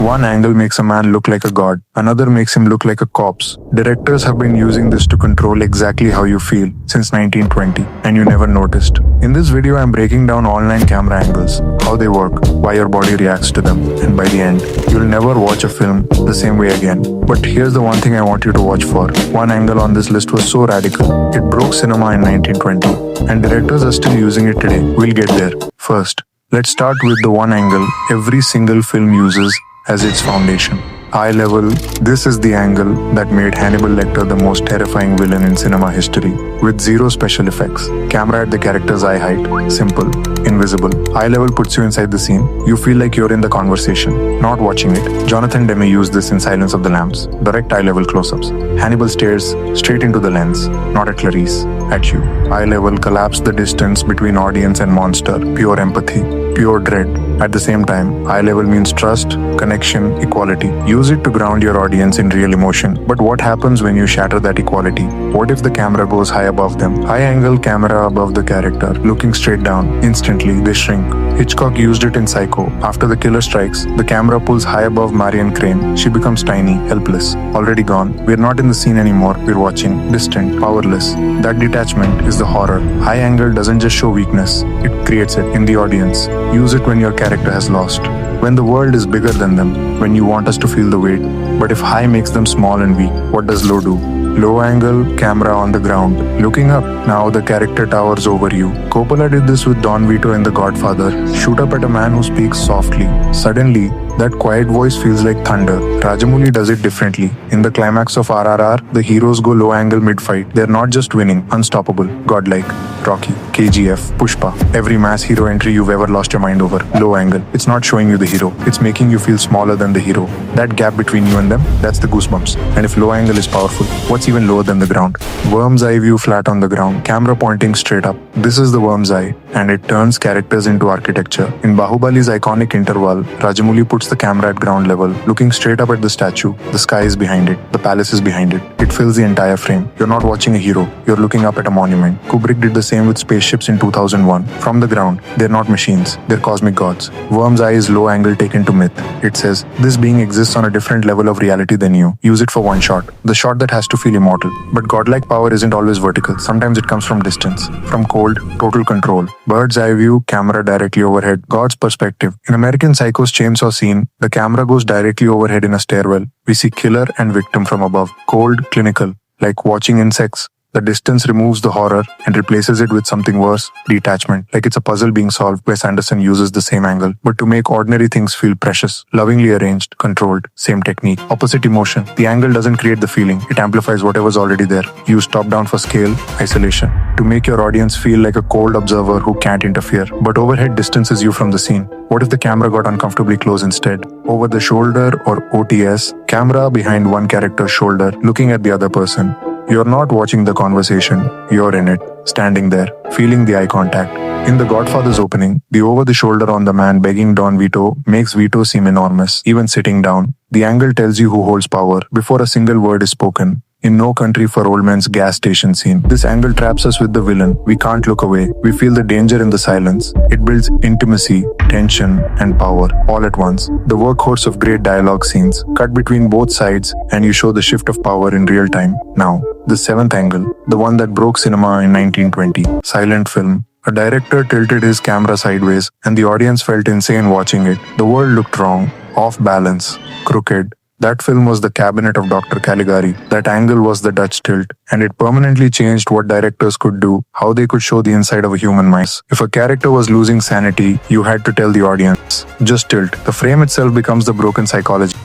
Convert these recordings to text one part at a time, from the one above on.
One angle makes a man look like a god, another makes him look like a corpse. Directors have been using this to control exactly how you feel since 1920, and you never noticed. In this video, I'm breaking down online camera angles, how they work, why your body reacts to them, and by the end, you'll never watch a film the same way again. But here's the one thing I want you to watch for. One angle on this list was so radical, it broke cinema in 1920, and directors are still using it today. We'll get there. First, let's start with the one angle every single film uses as its foundation. Eye level, this is the angle that made Hannibal Lecter the most terrifying villain in cinema history, with zero special effects. Camera at the character's eye height, simple, invisible. Eye level puts you inside the scene. You feel like you're in the conversation, not watching it. Jonathan Demme used this in Silence of the Lambs, direct eye level close-ups. Hannibal stares straight into the lens, not at Clarice, at you. Eye level collapsed the distance between audience and monster, pure empathy, pure dread. At the same time, eye level means trust, connection, equality. Use it to ground your audience in real emotion. But what happens when you shatter that equality? What if the camera goes high above them? High angle camera above the character, looking straight down. Instantly, they shrink. Hitchcock used it in Psycho. After the killer strikes, the camera pulls high above Marion Crane. She becomes tiny, helpless, already gone. We're not in the scene anymore. We're watching, distant, powerless. That detachment is the horror. High angle doesn't just show weakness, it creates it in the audience. Use it when your character has lost, when the world is bigger than them, when you want us to feel the weight. But if high makes them small and weak, what does low do? Low angle, camera on the ground, looking up. Now the character towers over you. Coppola did this with Don Vito in The Godfather. Shoot up at a man who speaks softly. Suddenly, that quiet voice feels like thunder. Rajamouli does it differently. In the climax of RRR, the heroes go low angle mid-fight. They're not just winning, unstoppable, godlike. Rocky, KGF, Pushpa. Every mass hero entry you've ever lost your mind over. Low angle. It's not showing you the hero. It's making you feel smaller than the hero. That gap between you and them, that's the goosebumps. And if low angle is powerful, what's even lower than the ground? Worm's eye view flat on the ground. Camera pointing straight up. This is the worm's eye, and it turns characters into architecture. In Baahubali's iconic interval, Rajamouli puts the camera at ground level, looking straight up at the statue. The sky is behind it. The palace is behind it. It fills the entire frame. You're not watching a hero. You're looking up at a monument. Kubrick did the same with spaceships in 2001. From the ground, they're not machines. They're cosmic gods. Worm's eye is low angle taken to myth. It says, this being exists on a different level of reality than you. Use it for one shot. The shot that has to feel immortal. But godlike power isn't always vertical. Sometimes it comes from distance. From cold, total control. Bird's eye view, camera directly overhead. God's perspective. In American Psycho's chainsaw scene, the camera goes directly overhead in a stairwell. We see killer and victim from above. Cold, clinical. Like watching insects. The distance removes the horror and replaces it with something worse, detachment. Like it's a puzzle being solved. Wes Anderson uses the same angle, but to make ordinary things feel precious, lovingly arranged, controlled, same technique. Opposite emotion. The angle doesn't create the feeling. It amplifies whatever's already there. Use top-down for scale, isolation. To make your audience feel like a cold observer who can't interfere. But overhead distances you from the scene. What if the camera got uncomfortably close instead? Over the shoulder or OTS, camera behind one character's shoulder, looking at the other person. You're not watching the conversation, you're in it, standing there, feeling the eye contact. In The Godfather's opening, the over-the-shoulder on the man begging Don Vito makes Vito seem enormous, even sitting down. The angle tells you who holds power before a single word is spoken. In No Country for Old Men's gas station scene, this angle traps us with the villain. We can't look away. We feel the danger in the silence. It builds intimacy, tension, and power all at once. The workhorse of great dialogue scenes, cut between both sides, and you show the shift of power in real time. Now, the seventh angle, the one that broke cinema in 1920, silent film. A director tilted his camera sideways, and the audience felt insane watching it. The world looked wrong, off balance, crooked. That film was The Cabinet of Dr. Caligari. That angle was the Dutch tilt, and it permanently changed what directors could do, how they could show the inside of a human mind. If a character was losing sanity, you had to tell the audience, just tilt. The frame itself becomes the broken psychology.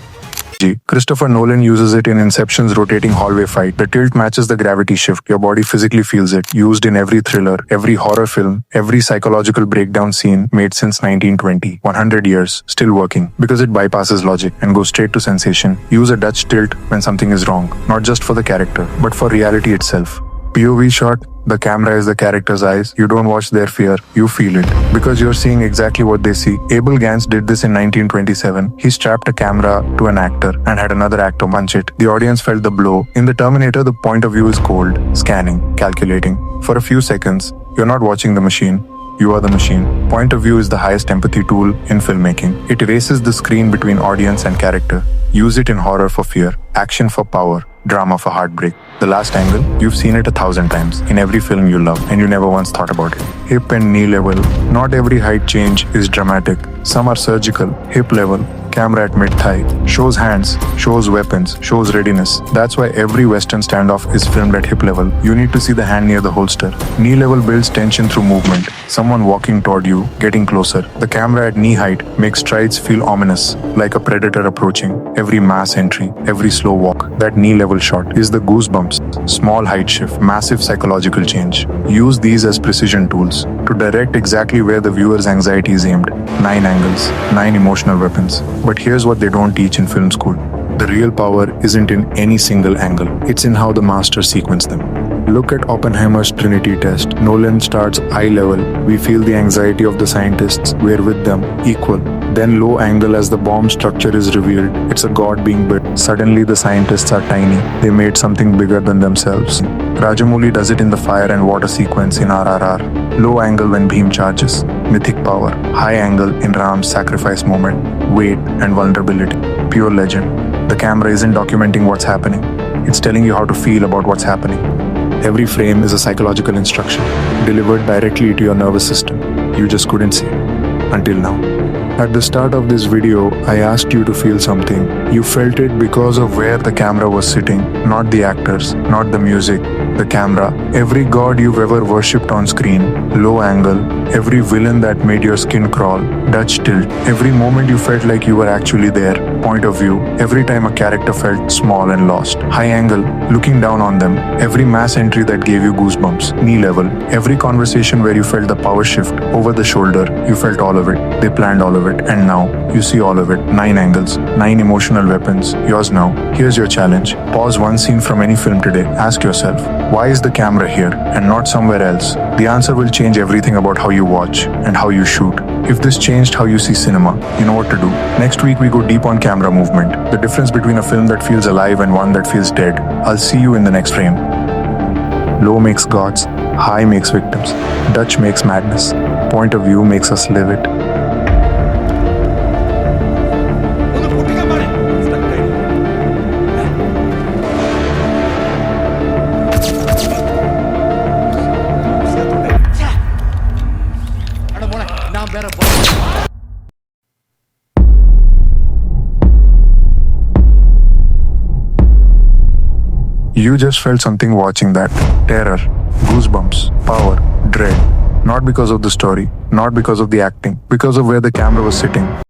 Christopher Nolan uses it in Inception's rotating hallway fight. The tilt matches the gravity shift. Your body physically feels it. Used in every thriller, every horror film, every psychological breakdown scene made since 1920. 100 years, still working. Because it bypasses logic and goes straight to sensation. Use a Dutch tilt when something is wrong. Not just for the character, but for reality itself. POV shot, the camera is the character's eyes. You don't watch their fear, you feel it. Because you're seeing exactly what they see. Abel Gance did this in 1927. He strapped a camera to an actor and had another actor punch it. The audience felt the blow. In The Terminator, the point of view is cold, scanning, calculating. For a few seconds, you're not watching the machine. You are the machine. Point of view is the highest empathy tool in filmmaking. It erases the screen between audience and character. Use it in horror for fear, action for power, drama for heartbreak. The last angle, you've seen it 1,000 times in every film you love and you never once thought about it. Hip and knee level. Not every height change is dramatic. Some are surgical. Hip level, camera at mid-thigh, shows hands, shows weapons, shows readiness. That's why every Western standoff is filmed at hip level. You need to see the hand near the holster. Knee level builds tension through movement. Someone walking toward you, getting closer. The camera at knee height makes strides feel ominous, like a predator approaching. Every mass entry, every slow walk. That knee level shot is the goosebumps. Small height shift, massive psychological change. Use these as precision tools to direct exactly where the viewer's anxiety is aimed. 9 angles, 9 emotional weapons. But here's what they don't teach in film school. The real power isn't in any single angle. It's in how the masters sequence them. Look at Oppenheimer's Trinity test. Nolan starts eye level. We feel the anxiety of the scientists. We're with them, equal. Then low angle as the bomb structure is revealed. It's a god being built. Suddenly the scientists are tiny. They made something bigger than themselves. Rajamouli does it in the fire and water sequence in RRR. Low angle when Bhim charges. Mythic power. High angle in Ram's sacrifice moment. Weight and vulnerability. Pure legend. The camera isn't documenting what's happening. It's telling you how to feel about what's happening. Every frame is a psychological instruction, delivered directly to your nervous system. You just couldn't see it. Until now. At the start of this video, I asked you to feel something. You felt it because of where the camera was sitting, not the actors, not the music, the camera. Every god you've ever worshipped on screen, low angle, every villain that made your skin crawl, Dutch tilt, every moment you felt like you were actually there, point of view, every time a character felt small and lost, high angle, looking down on them, every mass entry that gave you goosebumps, knee level, every conversation where you felt the power shift, over the shoulder, you felt all of it, they planned all of it, and now, you see all of it, 9 angles, 9 emotional weapons, yours now. Here's your challenge. Pause one scene from any film today, ask yourself, why is the camera here and not somewhere else? The answer will change everything about how you watch and how you shoot. If this changed how you see cinema, you know what to do. Next week we go deep on camera movement, the difference between a film that feels alive and one that feels dead. I'll see you in the next frame. Low makes gods, high makes victims, Dutch makes madness, point of view makes us live it. You just felt something watching that. Terror, goosebumps, power, dread. Not because of the story, not because of the acting, because of where the camera was sitting.